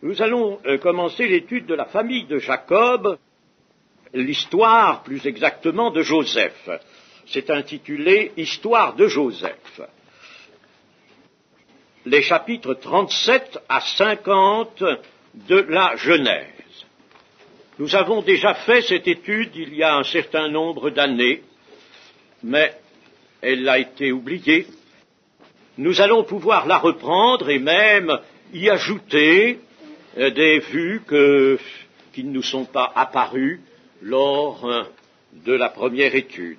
Nous allons commencer l'étude de la famille de Jacob, l'histoire plus exactement de Joseph. C'est intitulé « Histoire de Joseph ». Les chapitres 37 à 50 de la Genèse. Nous avons déjà fait cette étude il y a un certain nombre d'années, mais elle a été oubliée. Nous allons pouvoir la reprendre et même y ajouter des vues qui ne nous sont pas apparues lors de la première étude.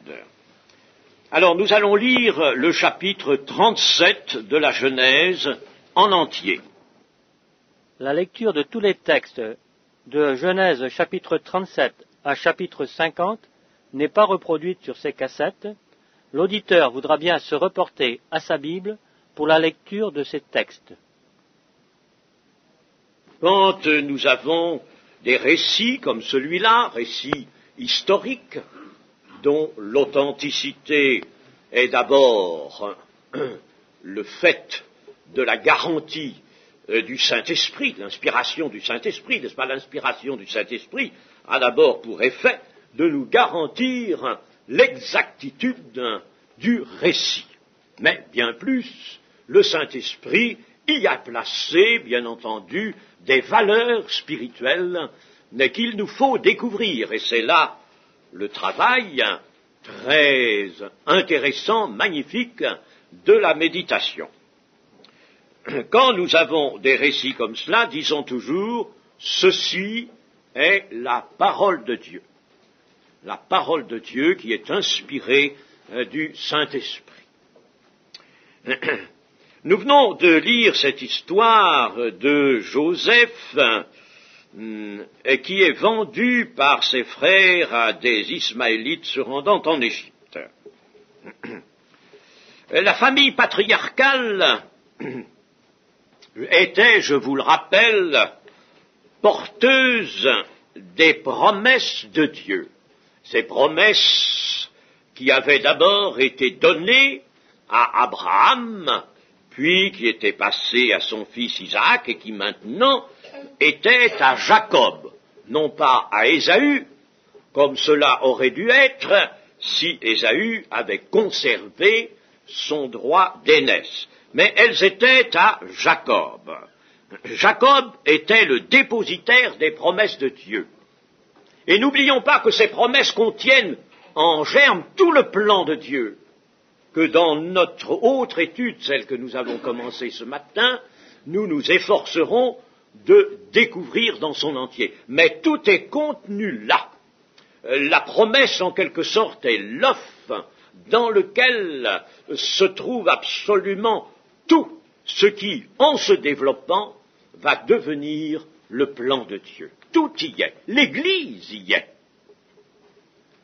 Alors nous allons lire le chapitre 37 de la Genèse en entier. La lecture de tous les textes de Genèse chapitre 37 à chapitre 50 n'est pas reproduite sur ces cassettes. L'auditeur voudra bien se reporter à sa Bible pour la lecture de ces textes. Quand nous avons des récits comme celui-là, récits historiques, dont l'authenticité est d'abord le fait de la garantie du Saint-Esprit, l'inspiration du Saint-Esprit, n'est-ce pas? L'inspiration du Saint-Esprit a d'abord pour effet de nous garantir l'exactitude du récit. Mais bien plus, le Saint-Esprit y a placé, bien entendu, des valeurs spirituelles qu'il nous faut découvrir. Et c'est là le travail très intéressant, magnifique de la méditation. Quand nous avons des récits comme cela, disons toujours, ceci est la parole de Dieu. La parole de Dieu qui est inspirée du Saint-Esprit. Nous venons de lire cette histoire de Joseph qui est vendu par ses frères à des Ismaélites se rendant en Égypte. La famille patriarcale était, je vous le rappelle, porteuse des promesses de Dieu. Ces promesses qui avaient d'abord été données à Abraham, puis qui étaient passées à son fils Isaac, et qui maintenant étaient à Jacob, non pas à Ésaü, comme cela aurait dû être si Ésaü avait conservé son droit d'aînesse. Mais elles étaient à Jacob. Jacob était le dépositaire des promesses de Dieu. Et n'oublions pas que ces promesses contiennent en germe tout le plan de Dieu, que dans notre autre étude, celle que nous avons commencée ce matin, nous nous efforcerons de découvrir dans son entier. Mais tout est contenu là. La promesse, en quelque sorte, est l'œuf dans lequel se trouve absolument tout ce qui, en se développant, va devenir le plan de Dieu. Tout y est. L'Église y est.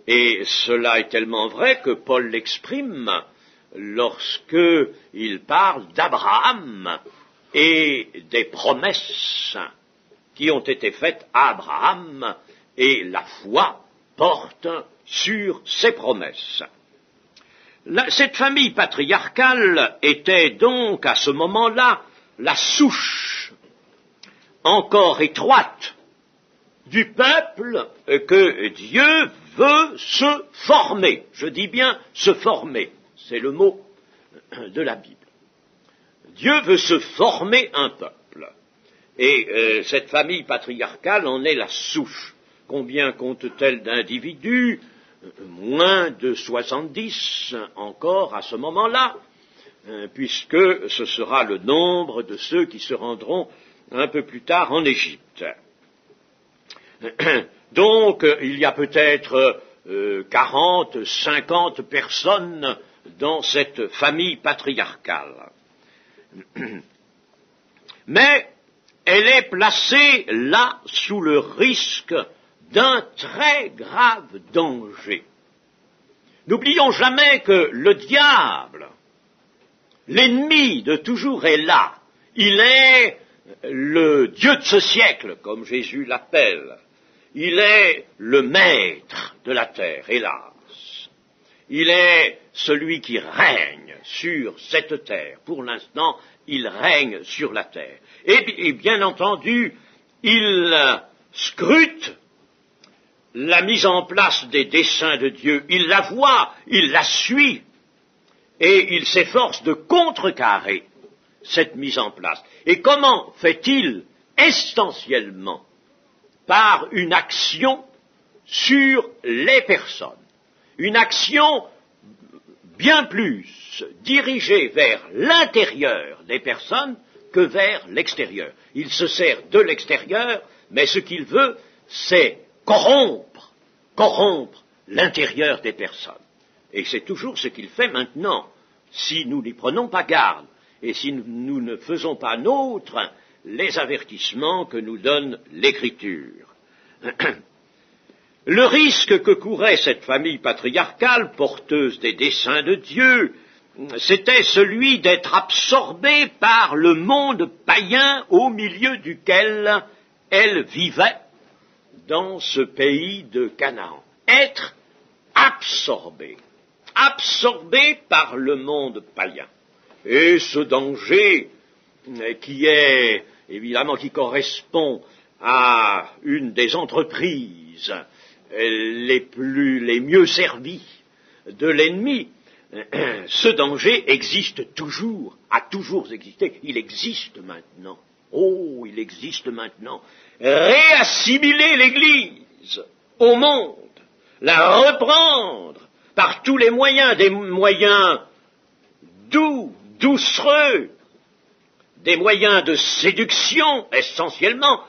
Et cela est tellement vrai que Paul l'exprime lorsqu'il parle d'Abraham et des promesses qui ont été faites à Abraham, et la foi porte sur ces promesses. Cette famille patriarcale était donc à ce moment-là la souche encore étroite du peuple que Dieu veut se former. Je dis bien se former, c'est le mot de la Bible. Dieu veut se former un peuple. Et cette famille patriarcale en est la souche. Combien compte-t-elle d'individus? Moins de 70 encore à ce moment-là, puisque ce sera le nombre de ceux qui se rendront un peu plus tard en Égypte. Donc, il y a peut-être 40, 50 personnes dans cette famille patriarcale. Mais elle est placée là sous le risque d'un très grave danger. N'oublions jamais que le diable, l'ennemi de toujours est là. Il est le Dieu de ce siècle, comme Jésus l'appelle. Il est le maître de la terre, hélas. Il est celui qui règne sur cette terre. Pour l'instant, il règne sur la terre. Et bien entendu, il scrute la mise en place des desseins de Dieu, il la voit, il la suit, et il s'efforce de contrecarrer cette mise en place. Et comment fait-il? Essentiellement par une action sur les personnes, une action bien plus dirigée vers l'intérieur des personnes que vers l'extérieur. Il se sert de l'extérieur, mais ce qu'il veut, c'est corrompre l'intérieur des personnes. Et c'est toujours ce qu'il fait maintenant, si nous n'y prenons pas garde, et si nous ne faisons pas nôtres les avertissements que nous donne l'Écriture. Le risque que courait cette famille patriarcale, porteuse des desseins de Dieu, c'était celui d'être absorbée par le monde païen au milieu duquel elle vivait dans ce pays de Canaan. Être absorbée par le monde païen. Et ce danger qui correspond à une des entreprises les mieux servies de l'ennemi, ce danger existe toujours, a toujours existé, il existe maintenant. Oh, il existe maintenant. Réassimiler l'Église au monde, la reprendre par tous les moyens, des moyens doux, doucereux, des moyens de séduction essentiellement,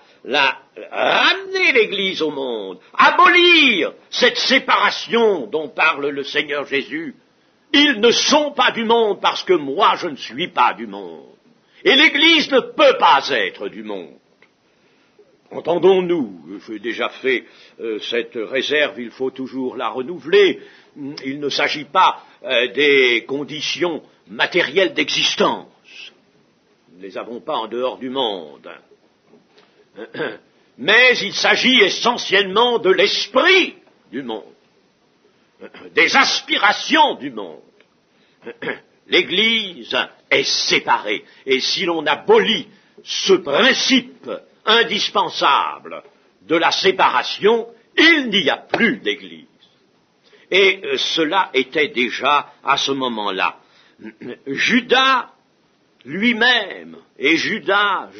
ramener l'Église au monde, abolir cette séparation dont parle le Seigneur Jésus. Ils ne sont pas du monde parce que moi je ne suis pas du monde. Et l'Église ne peut pas être du monde. Entendons-nous, j'ai déjà fait cette réserve, il faut toujours la renouveler. Il ne s'agit pas des conditions matérielles d'existence. Nous ne les avons pas en dehors du monde. Mais il s'agit essentiellement de l'esprit du monde, des aspirations du monde. L'Église est séparée, et si l'on abolit ce principe indispensable de la séparation, il n'y a plus d'Église. Et cela était déjà à ce moment-là. Judas lui-même, et Judas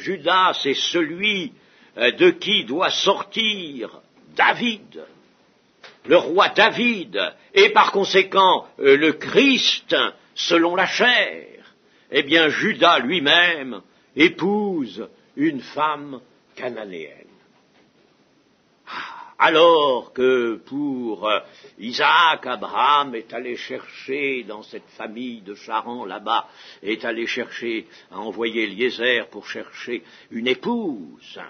c'est celui de qui doit sortir David, le roi David, et par conséquent le Christ selon la chair. Eh bien, Judas lui-même épouse une femme cananéenne. Alors que pour Isaac, Abraham est allé chercher dans cette famille de Charan là-bas, est allé chercher, a envoyé Eliezer pour chercher une épouse.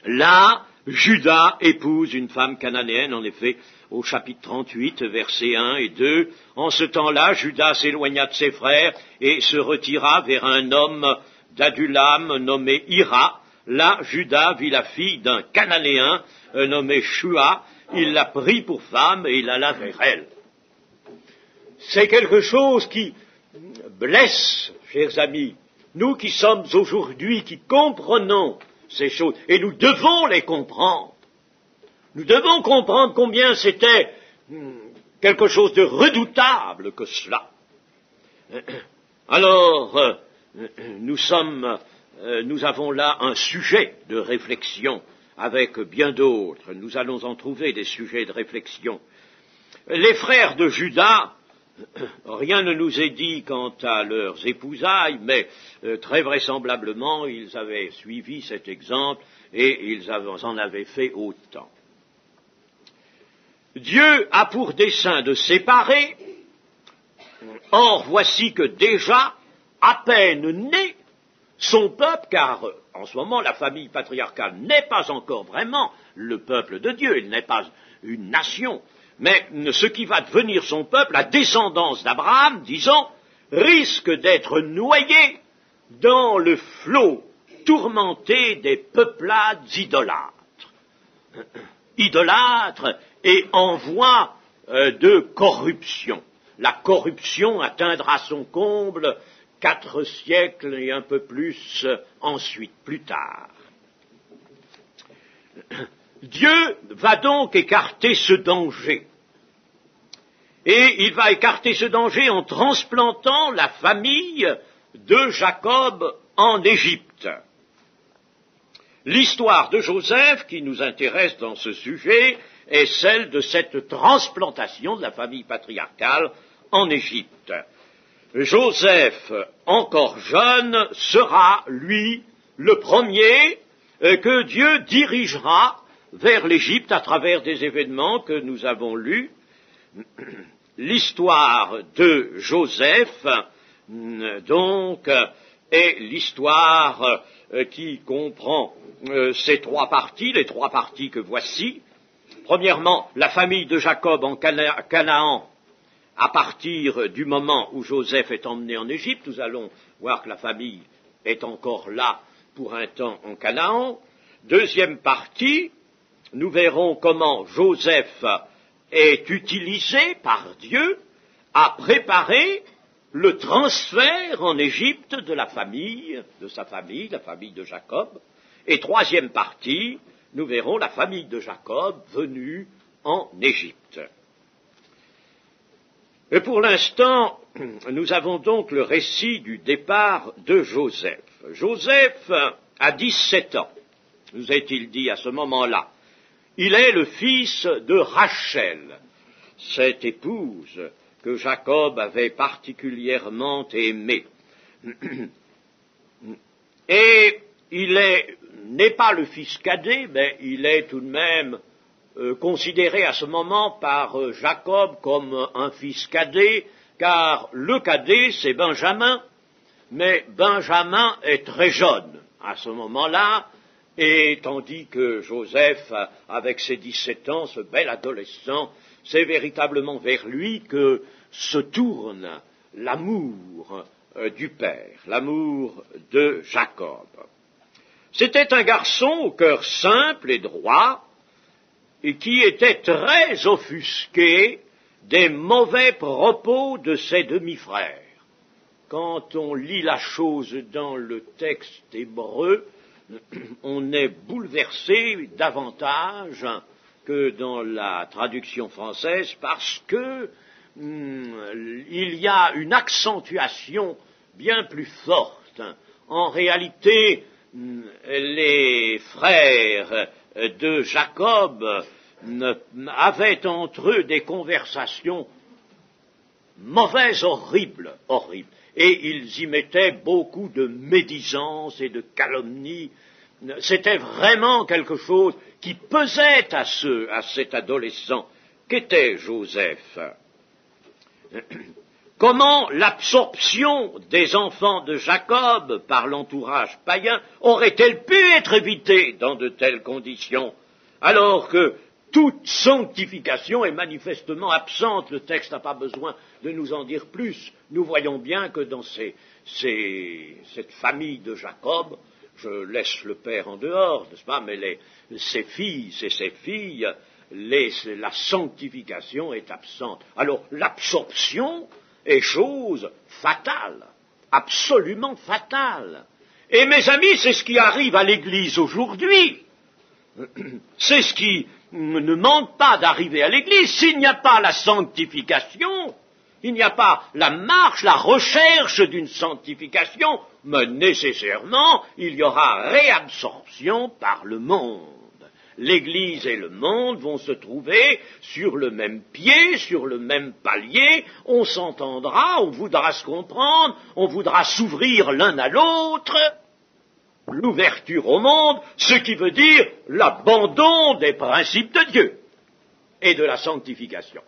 Là, Judas épouse une femme cananéenne, en effet, au chapitre 38, versets 1 et 2. En ce temps-là, Judas s'éloigna de ses frères et se retira vers un homme d'Adulam nommé Hira. Là, Judas vit la fille d'un Cananéen nommé Shua. Il la prit pour femme et il alla vers elle. C'est quelque chose qui blesse, chers amis, nous qui sommes aujourd'hui, qui comprenons ces choses, et nous devons les comprendre. Nous devons comprendre combien c'était quelque chose de redoutable que cela. Alors, nous avons là un sujet de réflexion avec bien d'autres. Nous allons en trouver des sujets de réflexion. Les frères de Judas, rien ne nous est dit quant à leurs épousailles, mais très vraisemblablement ils avaient suivi cet exemple et ils en avaient fait autant. Dieu a pour dessein de séparer. Or, voici que déjà, à peine né, son peuple, car en ce moment la famille patriarcale n'est pas encore vraiment le peuple de Dieu, il n'est pas une nation, mais ce qui va devenir son peuple, la descendance d'Abraham, disons, risque d'être noyé dans le flot tourmenté des peuplades idolâtres. Idolâtres et en voie de corruption. La corruption atteindra son comble 4 siècles et un peu plus ensuite, plus tard. Dieu va donc écarter ce danger. Et il va écarter ce danger en transplantant la famille de Jacob en Égypte. L'histoire de Joseph qui nous intéresse dans ce sujet est celle de cette transplantation de la famille patriarcale en Égypte. Joseph, encore jeune, sera, lui, le premier que Dieu dirigera vers l'Égypte à travers des événements que nous avons lus. L'histoire de Joseph, donc, est l'histoire qui comprend ces trois parties, les trois parties que voici. Premièrement, la famille de Jacob en Canaan, à partir du moment où Joseph est emmené en Égypte. Nous allons voir que la famille est encore là pour un temps en Canaan. Deuxième partie, nous verrons comment Joseph est utilisé par Dieu à préparer le transfert en Égypte de la famille, la famille de Jacob. Et troisième partie, nous verrons la famille de Jacob venue en Égypte. Et pour l'instant, nous avons donc le récit du départ de Joseph. Joseph a 17 ans, nous est-il dit à ce moment-là. Il est le fils de Rachel, cette épouse que Jacob avait particulièrement aimée. Et il n'est pas le fils cadet, mais il est tout de même considéré à ce moment par Jacob comme un fils cadet, car le cadet c'est Benjamin, mais Benjamin est très jeune à ce moment-là, et tandis que Joseph, avec ses 17 ans, ce bel adolescent, c'est véritablement vers lui que se tourne l'amour du père, l'amour de Jacob. C'était un garçon au cœur simple et droit, et qui était très offusqué des mauvais propos de ses demi-frères. Quand on lit la chose dans le texte hébreu, on est bouleversé davantage que dans la traduction française parce que il y a une accentuation bien plus forte. En réalité, les frères de Jacob avaient entre eux des conversations mauvaises, horribles, et ils y mettaient beaucoup de médisance et de calomnie. C'était vraiment quelque chose qui pesait à cet adolescent qu'était Joseph. Comment l'absorption des enfants de Jacob par l'entourage païen aurait-elle pu être évitée dans de telles conditions, alors que toute sanctification est manifestement absente? Le texte n'a pas besoin de nous en dire plus. Nous voyons bien que dans cette famille de Jacob, je laisse le père en dehors, n'est-ce pas, mais ses fils et ses filles, la sanctification est absente. Alors l'absorption est chose fatale, absolument fatale. Et mes amis, c'est ce qui arrive à l'Église aujourd'hui. C'est ce qui ne manque pas d'arriver à l'Église. S'il n'y a pas la sanctification, il n'y a pas la marche, la recherche d'une sanctification, mais nécessairement, il y aura réabsorption par le monde. L'Église et le monde vont se trouver sur le même pied, sur le même palier, on s'entendra, on voudra se comprendre, on voudra s'ouvrir l'un à l'autre, l'ouverture au monde, ce qui veut dire l'abandon des principes de Dieu et de la sanctification.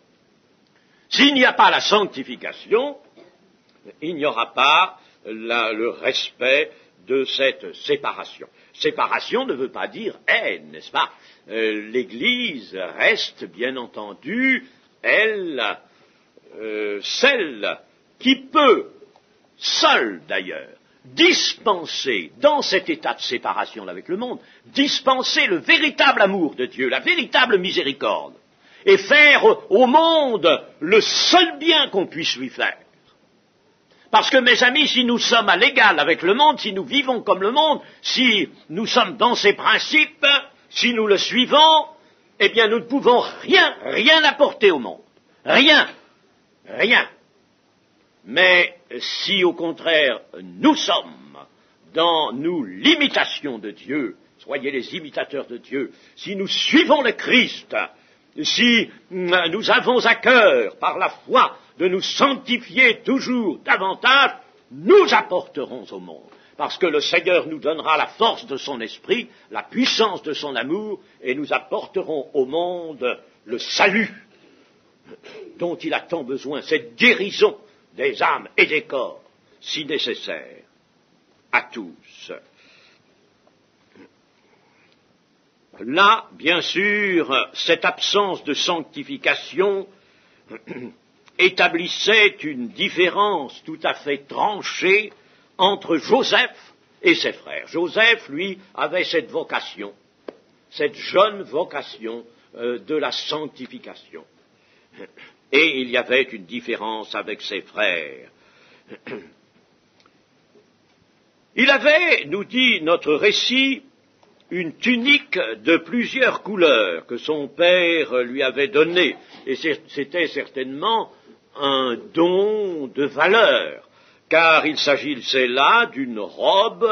S'il n'y a pas la sanctification, il n'y aura pas le respect de cette séparation. Séparation ne veut pas dire haine, n'est-ce pas? L'Église reste, bien entendu, celle qui peut, seule d'ailleurs, dispenser, dans cet état de séparation avec le monde, dispenser le véritable amour de Dieu, la véritable miséricorde, et faire au monde le seul bien qu'on puisse lui faire. Parce que, mes amis, si nous sommes à l'égal avec le monde, si nous vivons comme le monde, si nous sommes dans ces principes, Si nous le suivons, eh bien nous ne pouvons rien apporter au monde. Rien. Mais si au contraire nous sommes dans l'imitation de Dieu, soyez les imitateurs de Dieu, si nous suivons le Christ, si nous avons à cœur par la foi de nous sanctifier toujours davantage, nous apporterons au monde. Parce que le Seigneur nous donnera la force de son esprit, la puissance de son amour, et nous apporterons au monde le salut dont il a tant besoin, cette guérison des âmes et des corps, si nécessaire à tous. Là, bien sûr, cette absence de sanctification établissait une différence tout à fait tranchée entre Joseph et ses frères. Joseph, lui, avait cette vocation, cette jeune vocation de la sanctification. Et il y avait une différence avec ses frères. Il avait, nous dit notre récit, une tunique de plusieurs couleurs que son père lui avait donnée, et c'était certainement un don de valeur, car il s'agissait là d'une robe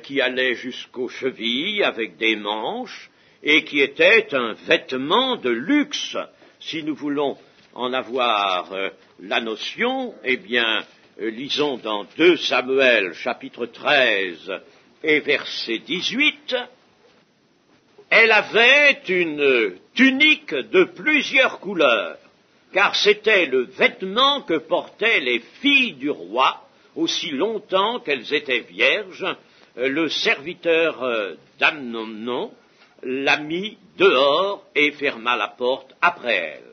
qui allait jusqu'aux chevilles avec des manches et qui était un vêtement de luxe. Si nous voulons en avoir la notion, eh bien, lisons dans 2 Samuel, chapitre 13 et verset 18, elle avait une tunique de plusieurs couleurs, car c'était le vêtement que portaient les filles du roi aussi longtemps qu'elles étaient vierges. Le serviteur d'Amnon la mit dehors et ferma la porte après elle.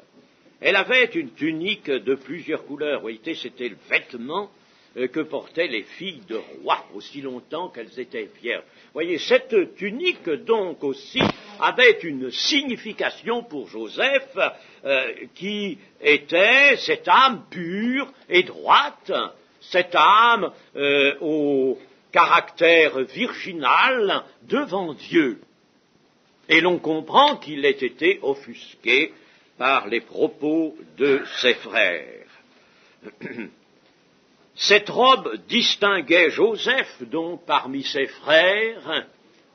Elle avait une tunique de plusieurs couleurs. Vous voyez, c'était le vêtement que portaient les filles de roi aussi longtemps qu'elles étaient vierges. Vous voyez, cette tunique donc aussi avait une signification pour Joseph qui était cette âme pure et droite, cette âme au caractère virginal devant Dieu. Et l'on comprend qu'il ait été offusqué par les propos de ses frères. Cette robe distinguait Joseph, donc, parmi ses frères,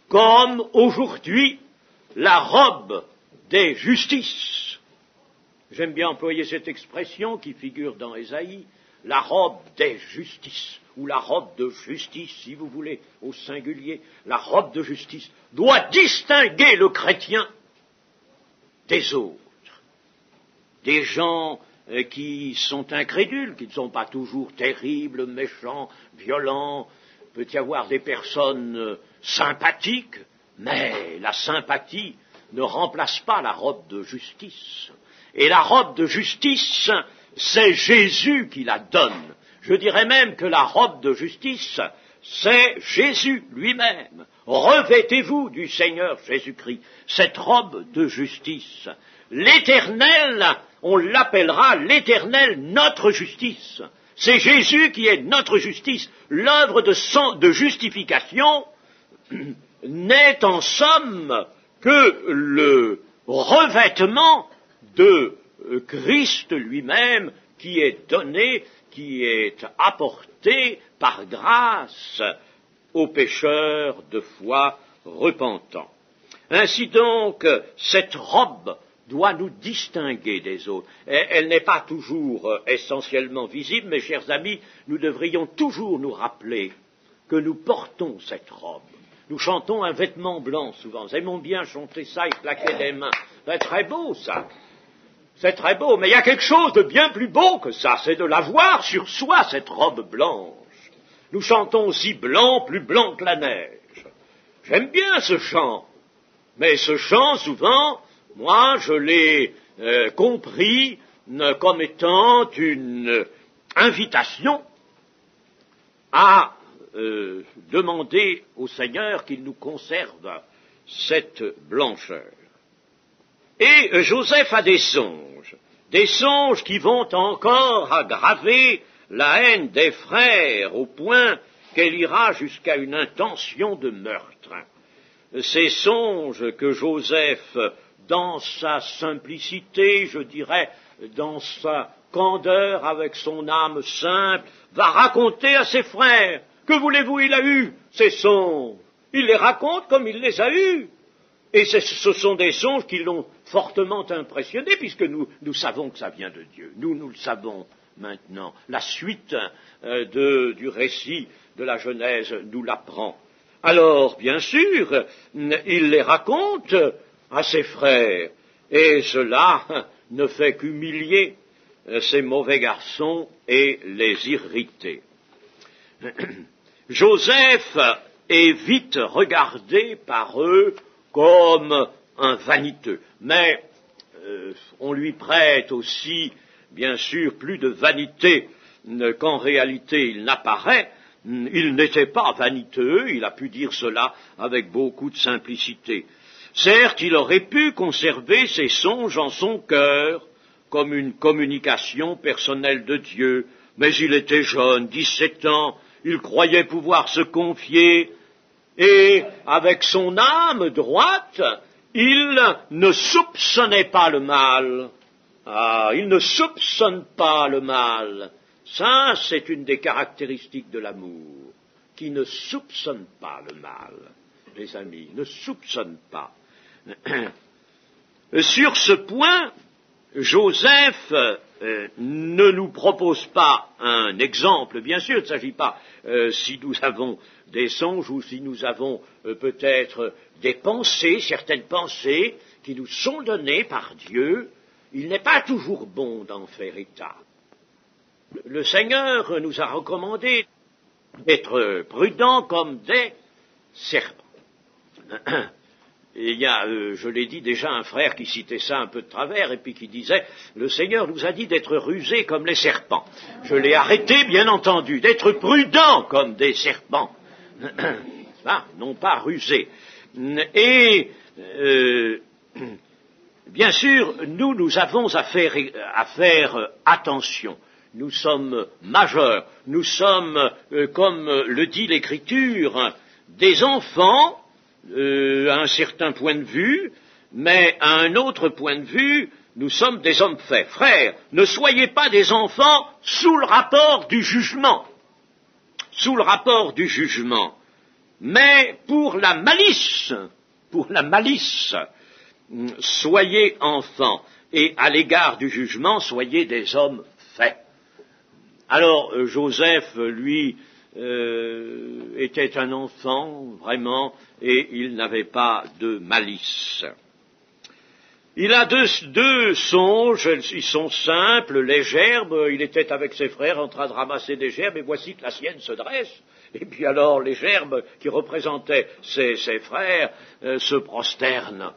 comme aujourd'hui la robe des justices. J'aime bien employer cette expression qui figure dans Ésaïe, la robe des justices, ou la robe de justice, si vous voulez, au singulier. La robe de justice doit distinguer le chrétien des autres, des gens qui sont incrédules, qui ne sont pas toujours terribles, méchants, violents. Il peut y avoir des personnes sympathiques, mais la sympathie ne remplace pas la robe de justice. Et la robe de justice, c'est Jésus qui la donne. Je dirais même que la robe de justice, c'est Jésus lui-même. Revêtez-vous du Seigneur Jésus-Christ, cette robe de justice. L'Éternel, on l'appellera l'Éternel notre justice. C'est Jésus qui est notre justice. L'œuvre de justification n'est en somme que le revêtement de Christ lui-même qui est donné, qui est apporté par grâce aux pécheurs de foi repentants. Ainsi donc, cette robe doit nous distinguer des autres. Elle n'est pas toujours essentiellement visible, mes chers amis, nous devrions toujours nous rappeler que nous portons cette robe. Nous chantons un vêtement blanc souvent. Nous aimons bien chanter ça et claquer des mains. C'est très beau ça. C'est très beau, mais il y a quelque chose de bien plus beau que ça, c'est de l'avoir sur soi, cette robe blanche. Nous chantons aussi blanc, plus blanc que la neige. J'aime bien ce chant, mais ce chant, souvent, moi, je l'ai compris comme étant une invitation à demander au Seigneur qu'il nous conserve cette blancheur. Et Joseph a des songes qui vont encore aggraver la haine des frères au point qu'elle ira jusqu'à une intention de meurtre. ces songes que Joseph, dans sa simplicité, je dirais, dans sa candeur avec son âme simple, va raconter à ses frères. Que voulez-vous, il a eu ces songes. Il les raconte comme il les a eus. Et ce sont des songes qui l'ont fortement impressionné, puisque nous savons que ça vient de Dieu. Nous le savons maintenant. La suite du récit de la Genèse nous l'apprend. Alors, bien sûr, il les raconte à ses frères, et cela ne fait qu'humilier ces mauvais garçons et les irriter. Joseph est vite regardé par eux comme un vaniteux, mais on lui prête aussi, bien sûr, plus de vanité qu'en réalité il n'apparaît. Il n'était pas vaniteux, il a pu dire cela avec beaucoup de simplicité. Certes, il aurait pu conserver ses songes en son cœur, comme une communication personnelle de Dieu, mais il était jeune, 17 ans, il croyait pouvoir se confier, et avec son âme droite, il ne soupçonnait pas le mal. Ah, il ne soupçonne pas le mal. Ça, c'est une des caractéristiques de l'amour, qui ne soupçonne pas le mal, les amis, ne soupçonne pas. Sur ce point, Joseph ne nous propose pas un exemple, bien sûr, il ne s'agit pas, si nous avons des songes ou si nous avons peut-être des pensées, certaines pensées qui nous sont données par Dieu, il n'est pas toujours bon d'en faire état. Le Seigneur nous a recommandé d'être prudents comme des serpents. Et il y a, je l'ai dit déjà, un frère qui citait ça un peu de travers et puis qui disait « Le Seigneur nous a dit d'être rusés comme les serpents ». Je l'ai arrêté, bien entendu, d'être prudents comme des serpents, non pas rusés. Et bien sûr, nous avons à faire attention. Nous sommes majeurs, nous sommes, comme le dit l'Écriture, des enfants, à un certain point de vue, mais à un autre point de vue, nous sommes des hommes faits. Frères, ne soyez pas des enfants sous le rapport du jugement, mais pour la malice, soyez enfants, et à l'égard du jugement, soyez des hommes faits. Alors, Joseph, lui, était un enfant, vraiment, et il n'avait pas de malice. Il a deux songes, ils sont simples, les gerbes, il était avec ses frères en train de ramasser des gerbes, et voici que la sienne se dresse, et puis alors les gerbes qui représentaient ses frères se prosternent.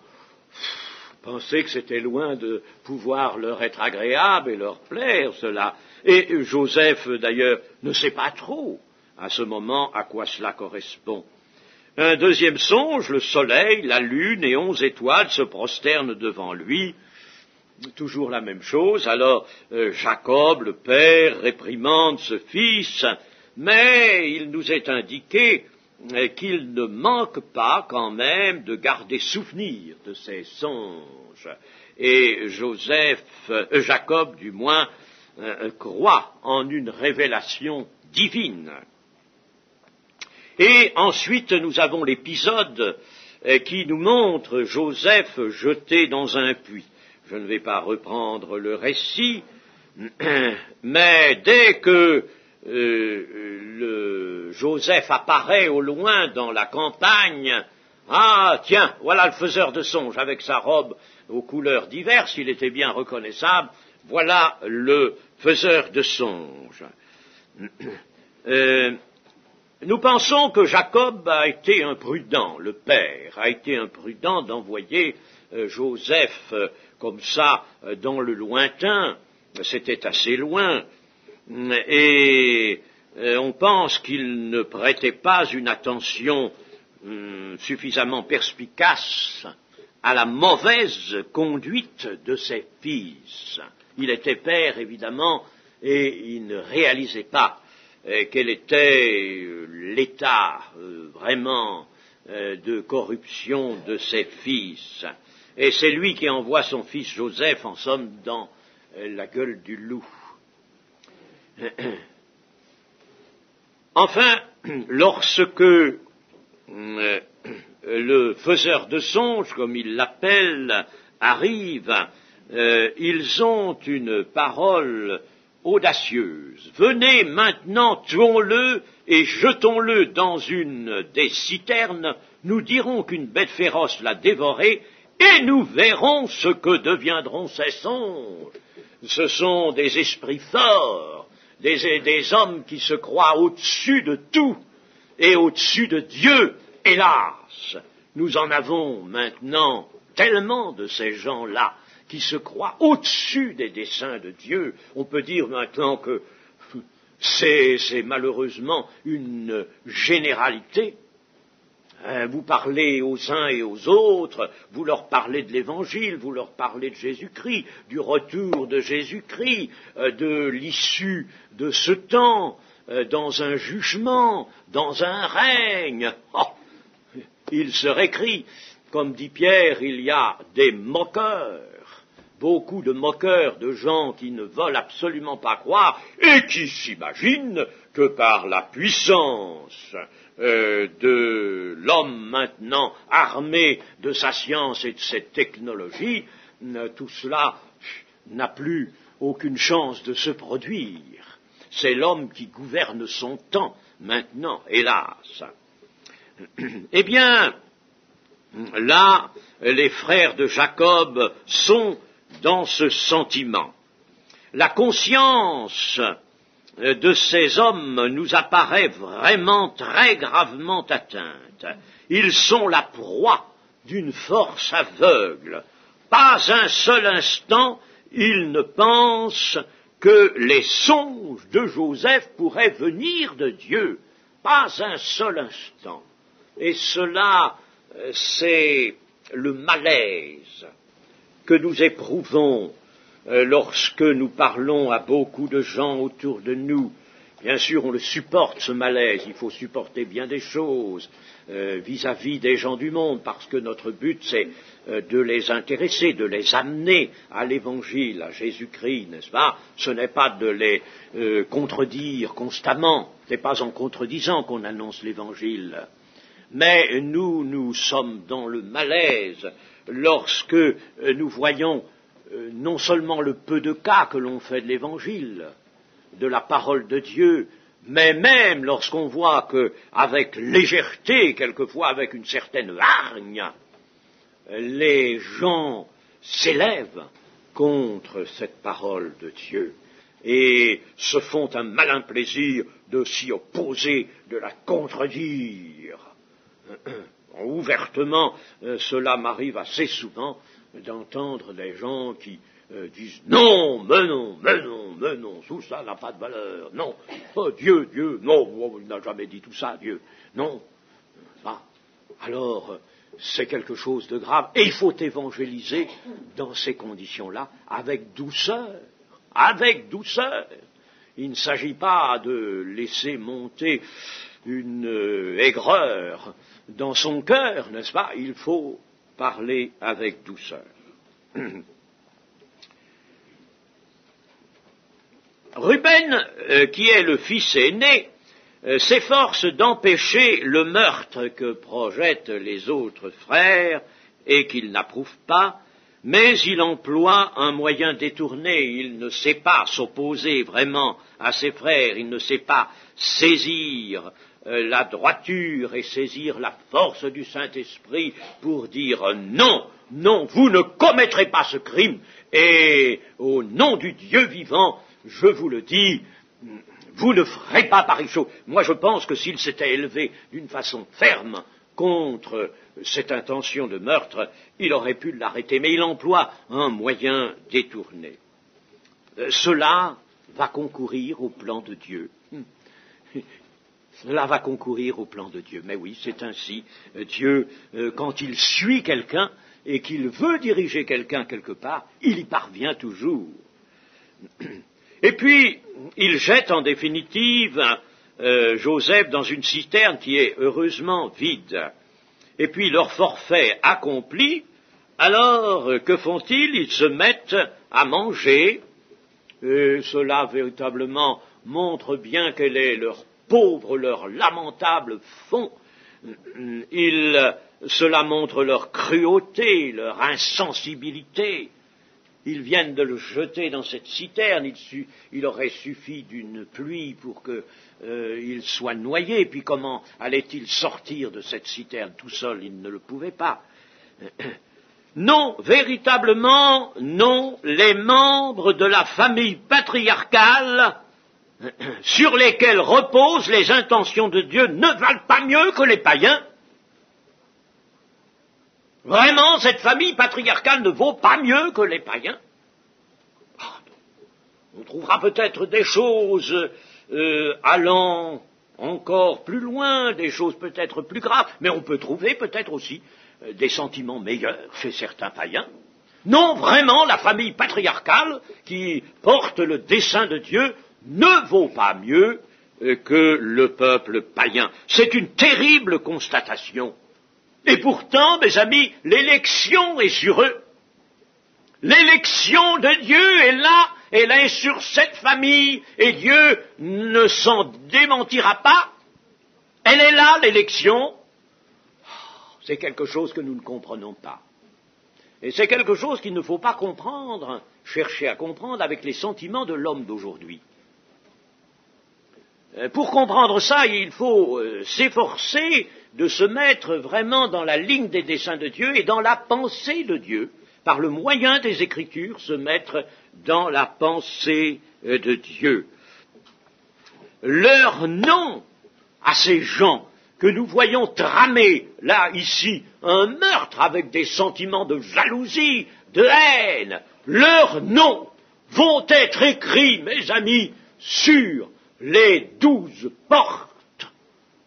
Pensez que c'était loin de pouvoir leur être agréable et leur plaire, cela. Et Joseph, d'ailleurs, ne sait pas trop, à ce moment, à quoi cela correspond. Un deuxième songe, le soleil, la lune et 11 étoiles se prosternent devant lui. Toujours la même chose. Alors, Jacob, le père, réprimande ce fils, mais il nous est indiqué qu'il ne manque pas quand même de garder souvenir de ces songes. Et Jacob, du moins, croit en une révélation divine. Et ensuite, nous avons l'épisode qui nous montre Joseph jeté dans un puits. Je ne vais pas reprendre le récit, mais dès que Joseph apparaît au loin dans la campagne, ah tiens, voilà le faiseur de songes avec sa robe aux couleurs diverses, il était bien reconnaissable, voilà le faiseur de songes. Nous pensons que Jacob a été imprudent, le père a été imprudent d'envoyer Joseph comme ça dans le lointain, c'était assez loin, et on pense qu'il ne prêtait pas une attention suffisamment perspicace à la mauvaise conduite de ses fils. Il était père, évidemment, et il ne réalisait pas quel était l'état vraiment de corruption de ses fils. Et c'est lui qui envoie son fils Joseph, en somme, dans la gueule du loup. Enfin, lorsque le faiseur de songes, comme il l'appelle, arrive, ils ont une parole audacieuse. Venez maintenant, tuons-le et jetons-le dans une des citernes. Nous dirons qu'une bête féroce l'a dévoré et nous verrons ce que deviendront ces songes. Ce sont des esprits forts, des hommes qui se croient au-dessus de tout et au-dessus de Dieu. Hélas, nous en avons maintenant tellement de ces gens-là qui se croient au-dessus des desseins de Dieu. On peut dire maintenant que c'est malheureusement une généralité. Vous parlez aux uns et aux autres, vous leur parlez de l'Évangile, vous leur parlez de Jésus-Christ, du retour de Jésus-Christ, de l'issue de ce temps, dans un jugement, dans un règne. Oh, il se récrie. Comme dit Pierre, il y a des moqueurs, beaucoup de moqueurs, de gens qui ne veulent absolument pas croire et qui s'imaginent que par la puissance de l'homme maintenant armé de sa science et de ses technologies, tout cela n'a plus aucune chance de se produire. C'est l'homme qui gouverne son temps maintenant, hélas. Eh bien, là, les frères de Jacob sont dans ce sentiment. La conscience de ces hommes nous apparaît vraiment très gravement atteinte. Ils sont la proie d'une force aveugle. Pas un seul instant, ils ne pensent que les songes de Joseph pourraient venir de Dieu. Pas un seul instant. Et cela, c'est le malaise que nous éprouvons lorsque nous parlons à beaucoup de gens autour de nous. Bien sûr, on le supporte, ce malaise. Il faut supporter bien des choses vis-à-vis des gens du monde, parce que notre but, c'est de les intéresser, de les amener à l'Évangile, à Jésus-Christ, n'est-ce pas? Ce n'est pas de les contredire constamment. Ce n'est pas en contredisant qu'on annonce l'Évangile. Mais nous sommes dans le malaise lorsque nous voyons non seulement le peu de cas que l'on fait de l'Évangile, de la parole de Dieu, mais même lorsqu'on voit qu'avec légèreté, quelquefois avec une certaine hargne, les gens s'élèvent contre cette parole de Dieu et se font un malin plaisir de s'y opposer, de la contredire. Ouvertement, cela m'arrive assez souvent d'entendre des gens qui disent non, mais non, mais non, mais non, tout ça n'a pas de valeur, non, Dieu, non, il n'a jamais dit tout ça, Dieu, non. Alors, c'est quelque chose de grave, et il faut évangéliser dans ces conditions-là avec douceur, avec douceur. Il ne s'agit pas de laisser monter une aigreur dans son cœur, n'est-ce pas? Il faut parler avec douceur. Ruben, qui est le fils aîné, s'efforce d'empêcher le meurtre que projettent les autres frères et qu'il n'approuve pas, mais il emploie un moyen détourné. Il ne sait pas s'opposer vraiment à ses frères, il ne sait pas saisir la droiture et saisir la force du Saint-Esprit pour dire non, non, vous ne commettrez pas ce crime, et au nom du Dieu vivant, je vous le dis, vous ne ferez pas pareille chose. Moi, je pense que s'il s'était élevé d'une façon ferme contre cette intention de meurtre, il aurait pu l'arrêter, mais il emploie un moyen détourné. Cela va concourir au plan de Dieu. Cela va concourir au plan de Dieu. Mais oui, c'est ainsi. Dieu, quand il suit quelqu'un et qu'il veut diriger quelqu'un quelque part, il y parvient toujours. Et puis, il jette en définitive Joseph dans une citerne qui est heureusement vide. et puis leur forfait accompli, alors que font-ils? Ils se mettent à manger, et cela véritablement montre bien quel est leur pauvre, leur lamentable fond. Cela montre leur cruauté, leur insensibilité. Ils viennent de le jeter dans cette citerne, il aurait suffi d'une pluie pour qu'il soit noyé, puis comment allait-il sortir de cette citerne tout seul? Il ne le pouvait pas. Non, véritablement, non, les membres de la famille patriarcale sur lesquels reposent les intentions de Dieu ne valent pas mieux que les païens. Vraiment, cette famille patriarcale ne vaut pas mieux que les païens. On trouvera peut-être des choses allant encore plus loin, des choses peut-être plus graves, mais on peut trouver peut-être aussi des sentiments meilleurs chez certains païens. Non, vraiment, la famille patriarcale qui porte le dessein de Dieu ne vaut pas mieux que le peuple païen. C'est une terrible constatation. Et pourtant, mes amis, l'élection est sur eux. L'élection de Dieu est là, elle est sur cette famille, et Dieu ne s'en démentira pas. Elle est là, l'élection. C'est quelque chose que nous ne comprenons pas. Et c'est quelque chose qu'il ne faut pas comprendre, chercher à comprendre avec les sentiments de l'homme d'aujourd'hui. Pour comprendre ça, il faut s'efforcer de se mettre vraiment dans la ligne des desseins de Dieu et dans la pensée de Dieu, par le moyen des Écritures, se mettre dans la pensée de Dieu. Leur nom à ces gens que nous voyons tramer, là, ici, un meurtre avec des sentiments de jalousie, de haine, leurs noms vont être écrits, mes amis, sur les 12 portes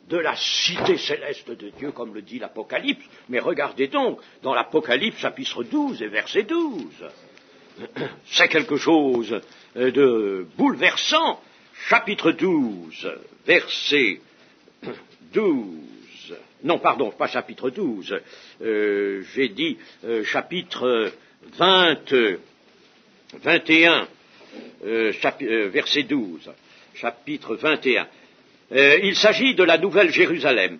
de la cité céleste de Dieu, comme le dit l'Apocalypse. Mais regardez donc, dans l'Apocalypse, chapitre 12 et verset 12, c'est quelque chose de bouleversant. Chapitre 12, verset 12, non, pardon, pas chapitre 12, j'ai dit chapitre 21, verset 12, chapitre 21. Il s'agit de la Nouvelle Jérusalem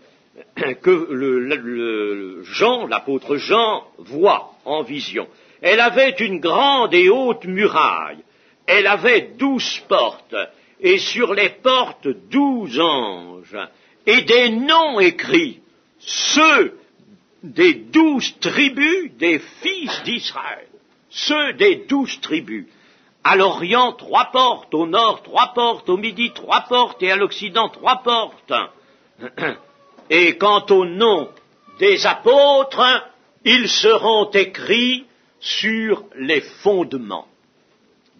que Jean, l'apôtre Jean, voit en vision. Elle avait une grande et haute muraille, elle avait 12 portes, et sur les portes 12 anges, et des noms écrits, ceux des 12 tribus des fils d'Israël, ceux des 12 tribus. À l'Orient, 3 portes, au Nord, 3 portes, au Midi, 3 portes, et à l'Occident, 3 portes. Et quant aux noms des apôtres, ils seront écrits sur les fondements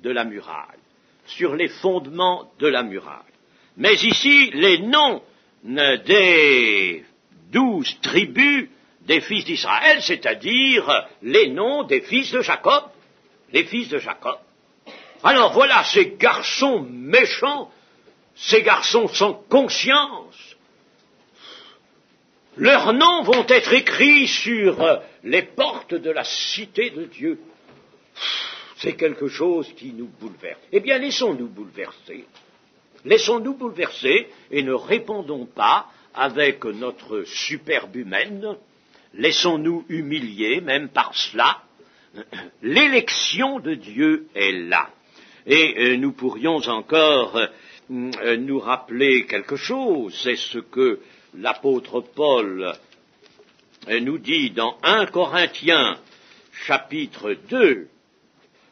de la muraille, sur les fondements de la muraille. Mais ici, les noms des 12 tribus des fils d'Israël, c'est-à-dire les noms des fils de Jacob, les fils de Jacob. Alors voilà, ces garçons méchants, ces garçons sans conscience, leurs noms vont être écrits sur les portes de la cité de Dieu. C'est quelque chose qui nous bouleverse. Eh bien, laissons-nous bouleverser. Laissons-nous bouleverser et ne répondons pas avec notre superbe humaine. Laissons-nous humilier, même par cela. L'élection de Dieu est là. Et nous pourrions encore nous rappeler quelque chose, c'est ce que l'apôtre Paul nous dit dans 1 Corinthiens chapitre 2.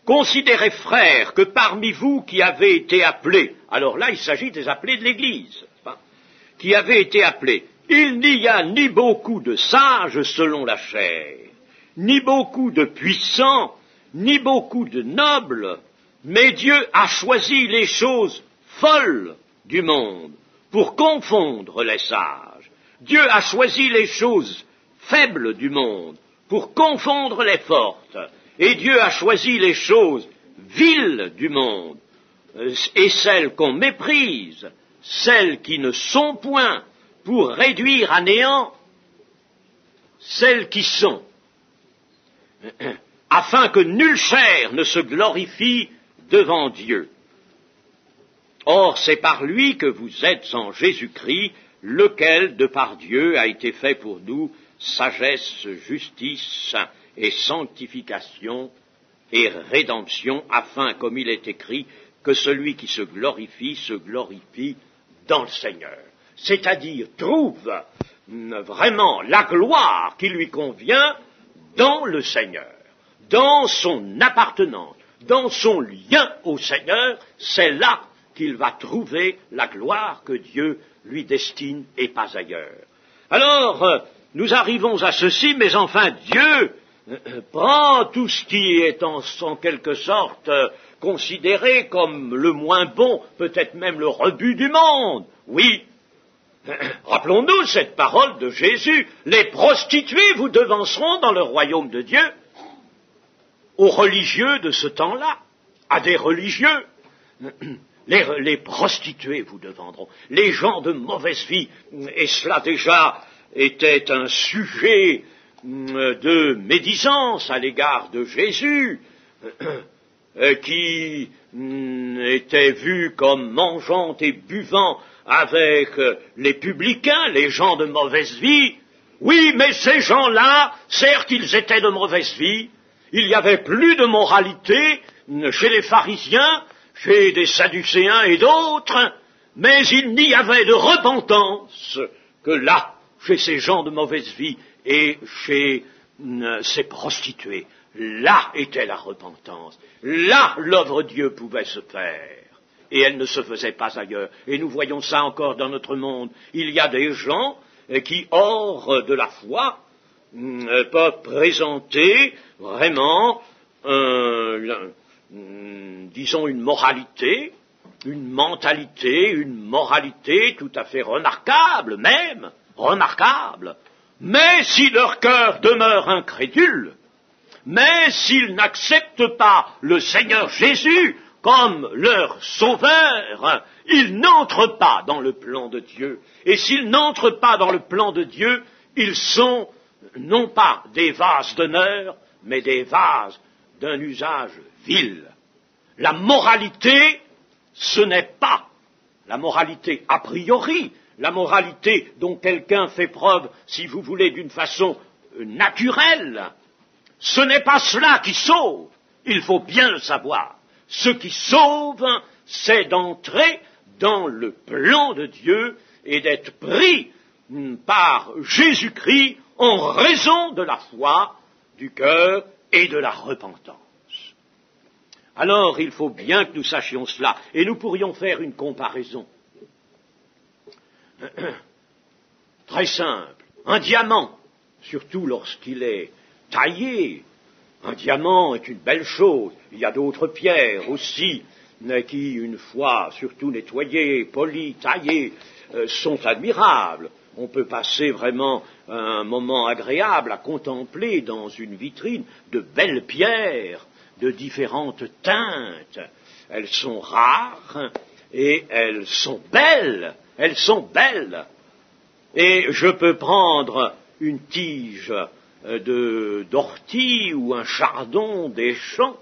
Considérez, frères, que parmi vous qui avez été appelés, alors là il s'agit des appelés de l'Église, qui avez été appelés, il n'y a ni beaucoup de sages selon la chair, ni beaucoup de puissants, ni beaucoup de nobles, mais Dieu a choisi les choses folles du monde pour confondre les sages. Dieu a choisi les choses faibles du monde pour confondre les fortes. Et Dieu a choisi les choses viles du monde et celles qu'on méprise, celles qui ne sont point, pour réduire à néant celles qui sont, afin que nulle chair ne se glorifie devant Dieu. Or, c'est par lui que vous êtes en Jésus-Christ, lequel, de par Dieu, a été fait pour nous sagesse, justice et sanctification et rédemption, afin, comme il est écrit, que celui qui se glorifie dans le Seigneur. C'est-à-dire, trouve vraiment la gloire qui lui convient dans le Seigneur, dans son appartenance, dans son lien au Seigneur. C'est là qu'il va trouver la gloire que Dieu lui destine et pas ailleurs. Alors, nous arrivons à ceci, mais enfin Dieu prend tout ce qui est en quelque sorte considéré comme le moins bon, peut-être même le rebut du monde. Oui, rappelons-nous cette parole de Jésus, les prostituées vous devanceront dans le royaume de Dieu. Aux religieux de ce temps-là, à des religieux, les prostituées vous devanceront, les gens de mauvaise vie, et cela déjà était un sujet de médisance à l'égard de Jésus, qui était vu comme mangeant et buvant avec les publicains, les gens de mauvaise vie. Oui, mais ces gens-là, certes, ils étaient de mauvaise vie, il y avait plus de moralité chez les pharisiens, chez des sadducéens et d'autres, mais il n'y avait de repentance que là, chez ces gens de mauvaise vie et chez ces prostituées. Là était la repentance. Là, l'œuvre de Dieu pouvait se faire. Et elle ne se faisait pas ailleurs. Et nous voyons ça encore dans notre monde. Il y a des gens qui, hors de la foi, peuvent présenter vraiment, disons, une moralité, une mentalité, une moralité tout à fait remarquable même, remarquable. Mais si leur cœur demeure incrédule, mais s'ils n'acceptent pas le Seigneur Jésus comme leur sauveur, ils n'entrent pas dans le plan de Dieu. Et s'ils n'entrent pas dans le plan de Dieu, ils sont non pas des vases d'honneur, mais des vases d'un usage vil. La moralité, ce n'est pas la moralité a priori, la moralité dont quelqu'un fait preuve, si vous voulez, d'une façon naturelle. Ce n'est pas cela qui sauve, il faut bien le savoir. Ce qui sauve, c'est d'entrer dans le plan de Dieu et d'être pris par Jésus-Christ en raison de la foi, du cœur et de la repentance. Alors, il faut bien que nous sachions cela, et nous pourrions faire une comparaison. Très simple. Un diamant, surtout lorsqu'il est taillé, un diamant est une belle chose. Il y a d'autres pierres aussi, qui, une fois surtout nettoyées, polies, taillées, sont admirables. On peut passer vraiment un moment agréable à contempler dans une vitrine de belles pierres de différentes teintes. Elles sont rares et elles sont belles. Elles sont belles. Et je peux prendre une tige d'ortie ou un chardon des champs.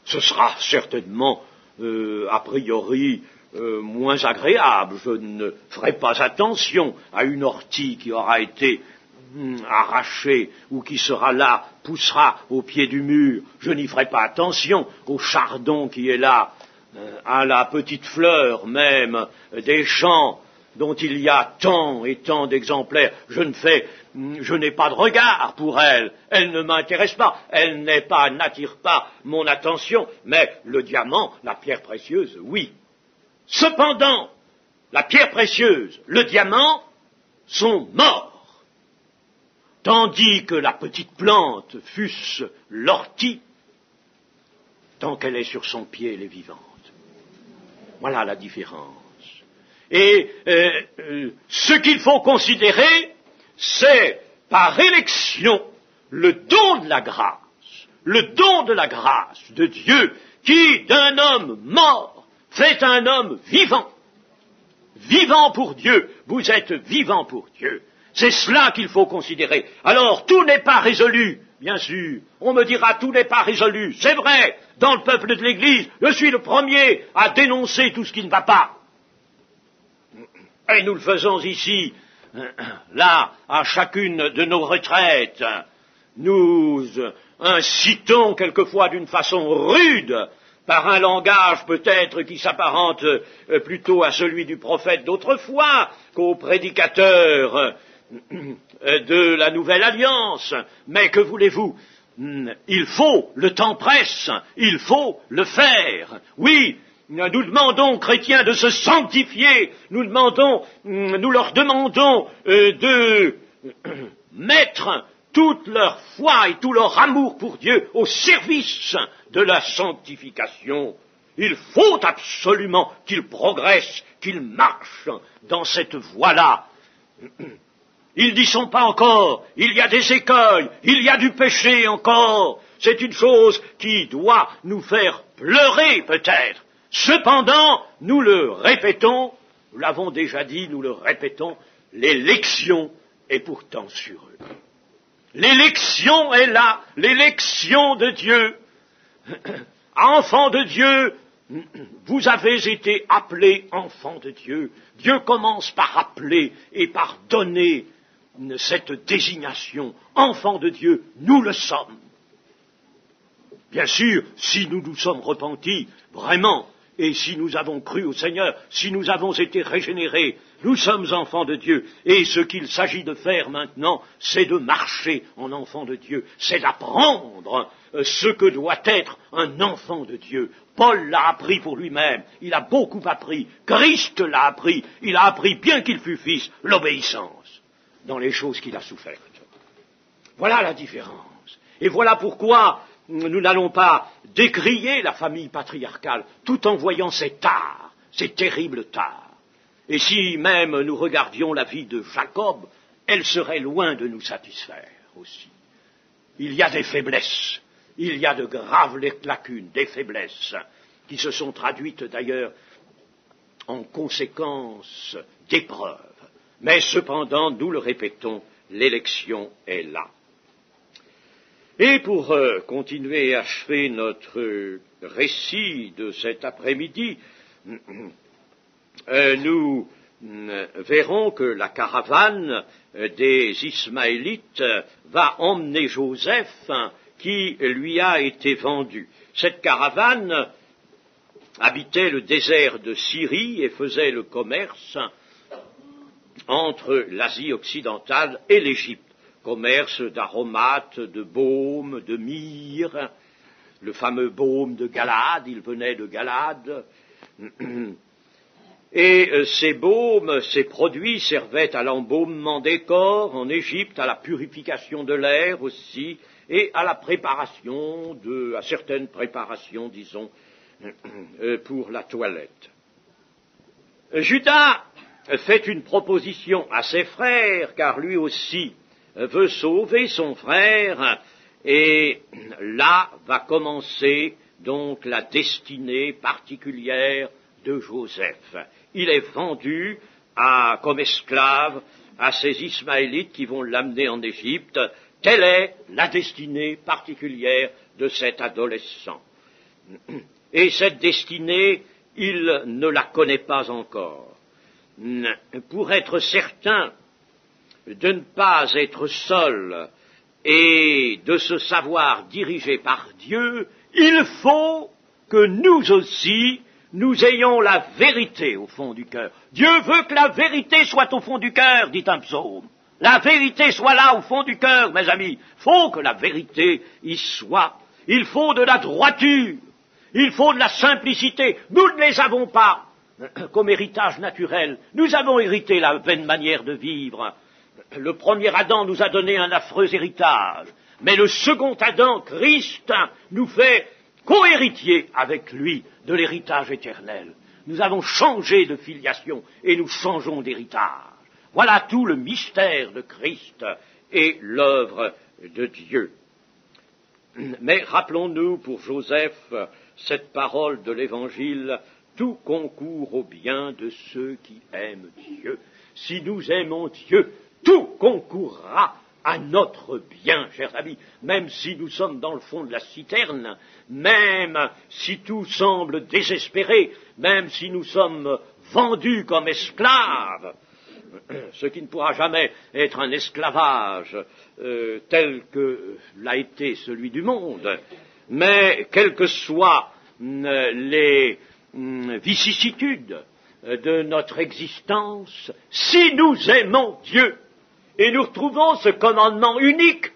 Ce sera certainement, a priori, moins agréable. Je ne ferai pas attention à une ortie qui aura été arrachée ou qui sera là, poussera au pied du mur. Je n'y ferai pas attention au chardon qui est là, à la petite fleur même des champs dont il y a tant et tant d'exemplaires. Je n'ai pas de regard pour elle. Elle ne m'intéresse pas. Elle n'attire pas mon attention. Mais le diamant, la pierre précieuse, oui. Cependant, la pierre précieuse, le diamant, sont morts. Tandis que la petite plante, fût-ce l'ortie, tant qu'elle est sur son pied, elle est vivante. Voilà la différence. Et ce qu'il faut considérer, c'est par élection le don de la grâce de Dieu qui, d'un homme mort, fait un homme vivant. Vivant pour Dieu, vous êtes vivant pour Dieu. C'est cela qu'il faut considérer. Alors, tout n'est pas résolu, bien sûr. On me dira, tout n'est pas résolu. C'est vrai, dans le peuple de l'Église, je suis le premier à dénoncer tout ce qui ne va pas. Et nous le faisons ici, là, à chacune de nos retraites. Nous incitons quelquefois d'une façon rude, par un langage peut-être qui s'apparente plutôt à celui du prophète d'autrefois qu'au prédicateur de la Nouvelle Alliance. Mais que voulez-vous? Il faut, le temps presse, il faut le faire. Oui, nous demandons aux chrétiens de se sanctifier, nous leur demandons de mettre toute leur foi et tout leur amour pour Dieu au service de la sanctification. Il faut absolument qu'ils progressent, qu'ils marchent dans cette voie-là. Ils n'y sont pas encore, il y a des écueils, il y a du péché encore. C'est une chose qui doit nous faire pleurer peut-être. Cependant, nous le répétons, nous l'avons déjà dit, nous le répétons, l'élection est pourtant sur eux. L'élection est là, l'élection de Dieu. Enfants de Dieu, vous avez été appelés enfants de Dieu. Dieu commence par appeler et par donner cette désignation. Enfants de Dieu, nous le sommes. Bien sûr, si nous nous sommes repentis, vraiment, et si nous avons cru au Seigneur, si nous avons été régénérés, nous sommes enfants de Dieu. Et ce qu'il s'agit de faire maintenant, c'est de marcher en enfant de Dieu. C'est d'apprendre ce que doit être un enfant de Dieu. Paul l'a appris pour lui-même. Il a beaucoup appris. Christ l'a appris. Il a appris, bien qu'il fût fils, l'obéissance dans les choses qu'il a souffertes. Voilà la différence. Et voilà pourquoi nous n'allons pas décrier la famille patriarcale tout en voyant ces tares, ces terribles tares. Et si même nous regardions la vie de Jacob, elle serait loin de nous satisfaire aussi. Il y a des faiblesses, il y a de graves lacunes, des faiblesses, qui se sont traduites d'ailleurs en conséquences d'épreuves. Mais cependant, nous le répétons, l'élection est là. Et pour continuer et achever notre récit de cet après-midi, nous verrons que la caravane des Ismaélites va emmener Joseph qui lui a été vendu. Cette caravane habitait le désert de Syrie et faisait le commerce entre l'Asie occidentale et l'Égypte. Commerce d'aromates, de baumes, de myrrhe, le fameux baume de Galade, il venait de Galade. Et ces baumes, ces produits servaient à l'embaumement des corps en Égypte, à la purification de l'air aussi, et à la préparation à certaines préparations, disons, pour la toilette. Judas fait une proposition à ses frères, car lui aussi veut sauver son frère, et là va commencer donc la destinée particulière de Joseph. Il est vendu comme esclave à ces Ismaélites qui vont l'amener en Égypte. Telle est la destinée particulière de cet adolescent. Et cette destinée, il ne la connaît pas encore. Pour être certain de ne pas être seul et de se savoir dirigé par Dieu, il faut que nous aussi, nous ayons la vérité au fond du cœur. Dieu veut que la vérité soit au fond du cœur, dit un psaume. La vérité soit là au fond du cœur, mes amis. Il faut que la vérité y soit. Il faut de la droiture. Il faut de la simplicité. Nous ne les avons pas comme héritage naturel. Nous avons hérité la vaine manière de vivre. Le premier Adam nous a donné un affreux héritage, mais le second Adam, Christ, nous fait co-héritiers avec lui de l'héritage éternel. Nous avons changé de filiation et nous changeons d'héritage. Voilà tout le mystère de Christ et l'œuvre de Dieu. Mais rappelons-nous pour Joseph cette parole de l'Évangile: tout concourt au bien de ceux qui aiment Dieu. Si nous aimons Dieu, tout concourra à notre bien, chers amis, même si nous sommes dans le fond de la citerne, même si tout semble désespéré, même si nous sommes vendus comme esclaves, ce qui ne pourra jamais être un esclavage tel que l'a été celui du monde, mais quelles que soient les vicissitudes de notre existence, si nous aimons Dieu, et nous retrouvons ce commandement unique,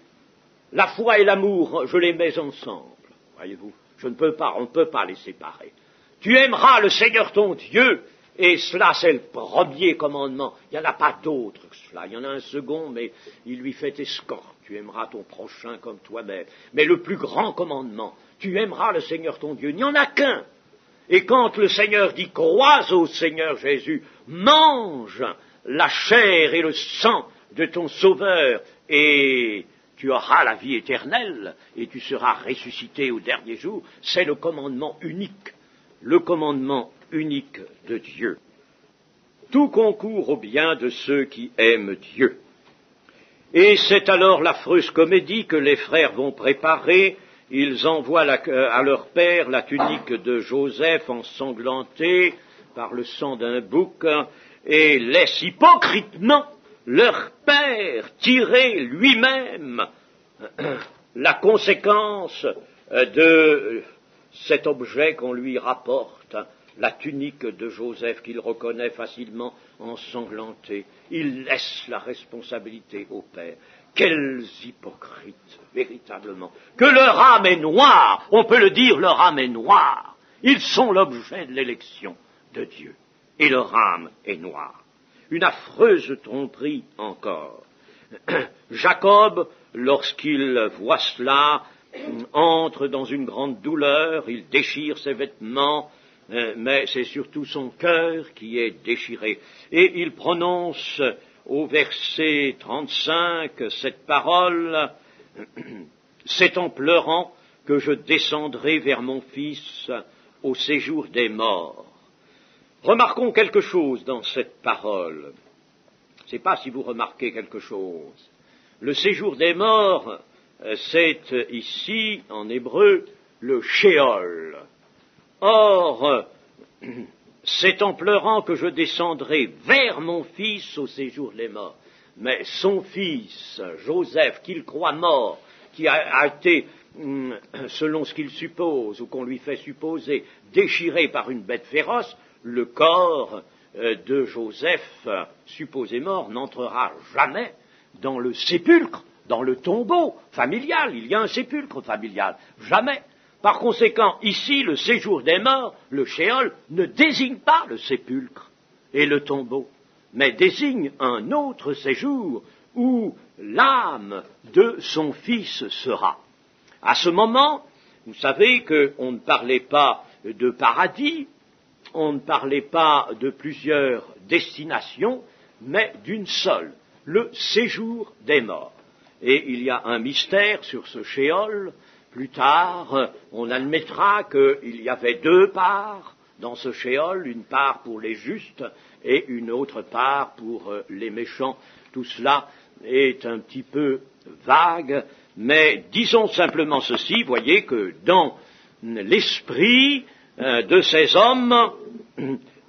la foi et l'amour, je les mets ensemble, voyez-vous, on ne peut pas les séparer. Tu aimeras le Seigneur ton Dieu, et cela c'est le premier commandement, il n'y en a pas d'autre que cela, il y en a un second, mais il lui fait escorte, tu aimeras ton prochain comme toi-même, mais le plus grand commandement, tu aimeras le Seigneur ton Dieu, il n'y en a qu'un. Et quand le Seigneur dit « crois au Seigneur Jésus, mange la chair et le sang de ton Sauveur, et tu auras la vie éternelle, et tu seras ressuscité au dernier jour », c'est le commandement unique de Dieu. Tout concourt au bien de ceux qui aiment Dieu. Et c'est alors l'affreuse comédie que les frères vont préparer. Ils envoient à leur père la tunique de Joseph ensanglantée par le sang d'un bouc et laissent hypocritement leur père tirer lui-même la conséquence de cet objet qu'on lui rapporte, la tunique de Joseph qu'il reconnaît facilement ensanglantée. Il laisse la responsabilité au père. Quels hypocrites, véritablement. Que leur âme est noire, on peut le dire, leur âme est noire. Ils sont l'objet de l'élection de Dieu. Et leur âme est noire. Une affreuse tromperie encore. Jacob, lorsqu'il voit cela, entre dans une grande douleur, il déchire ses vêtements, mais c'est surtout son cœur qui est déchiré. Et il prononce au verset 35 cette parole, « C'est en pleurant que je descendrai vers mon fils au séjour des morts. » Remarquons quelque chose dans cette parole. Je ne sais pas si vous remarquez quelque chose. Le séjour des morts, c'est ici, en hébreu, le Sheol. Or, c'est en pleurant que je descendrai vers mon fils au séjour des morts. Mais son fils, Joseph, qu'il croit mort, qui a été, selon ce qu'il suppose, ou qu'on lui fait supposer, déchiré par une bête féroce, le corps de Joseph, supposé mort, n'entrera jamais dans le sépulcre, dans le tombeau familial. Il y a un sépulcre familial. Jamais. Par conséquent, ici, le séjour des morts, le Sheol, ne désigne pas le sépulcre et le tombeau, mais désigne un autre séjour où l'âme de son fils sera. À ce moment, vous savez qu'on ne parlait pas de paradis, on ne parlait pas de plusieurs destinations, mais d'une seule, le séjour des morts. Et il y a un mystère sur ce Sheol. Plus tard, on admettra qu'il y avait deux parts dans ce Sheol, une part pour les justes et une autre part pour les méchants. Tout cela est un petit peu vague, mais disons simplement ceci, voyez que dans l'esprit de ces hommes,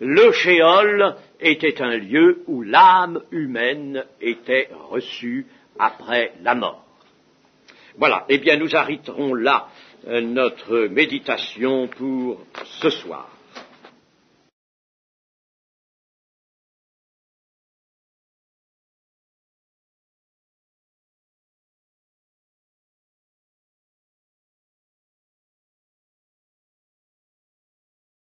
le Sheol était un lieu où l'âme humaine était reçue après la mort. Voilà, eh bien nous arrêterons là notre méditation pour ce soir.